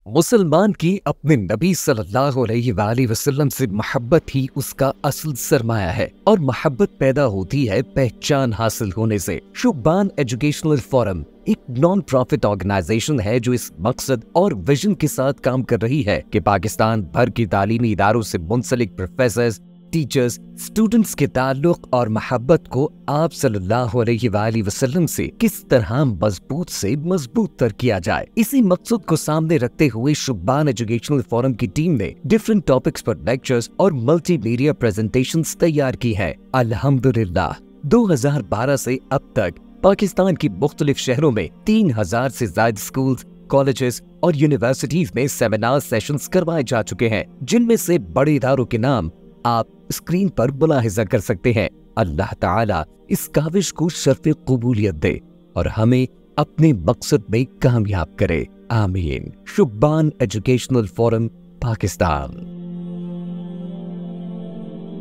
मुसलमान की अपने नबी सल्लल्लाहु अलैहि वसल्लम से मोहब्बत ही उसका असल सरमाया है और मोहब्बत पैदा होती है पहचान हासिल होने से। शुबान एजुकेशनल फोरम एक नॉन प्रॉफिट ऑर्गेनाइजेशन है जो इस मकसद और विजन के साथ काम कर रही है कि पाकिस्तान भर की तालीमी इदारों से मुंसलिक प्रोफेसर्स, टीचर्स, स्टूडेंट्स के ताल्लुक और मोहब्बत को आप सल्लल्लाहु अलैहि वसल्लम से किस तरह मजबूत से मजबूत तर किया जाए। इसी मकसद को सामने रखते हुए शुबान एजुकेशनल फोरम की टीम ने डिफरेंट टॉपिक्स पर लेक्चर्स और मल्टीमीडिया प्रेजेंटेशंस तैयार की है। अल्हम्दुलिल्लाह 2012 से अब तक पाकिस्तान की मुख्तलिफ शहरों में 3000 से ज्यादा स्कूल्स, कॉलेजेस और यूनिवर्सिटीज में सेमिनार सेशंस करवाए जा चुके हैं, जिनमें से बड़े इदारों के नाम आप स्क्रीन पर मुलाहिजा कर सकते हैं। अल्लाह ताला इस काविश को शर्फ कबूलियत दे और हमें अपने मकसद में कामयाब करे। आमीन। शुबान एजुकेशनल फोरम, पाकिस्तान।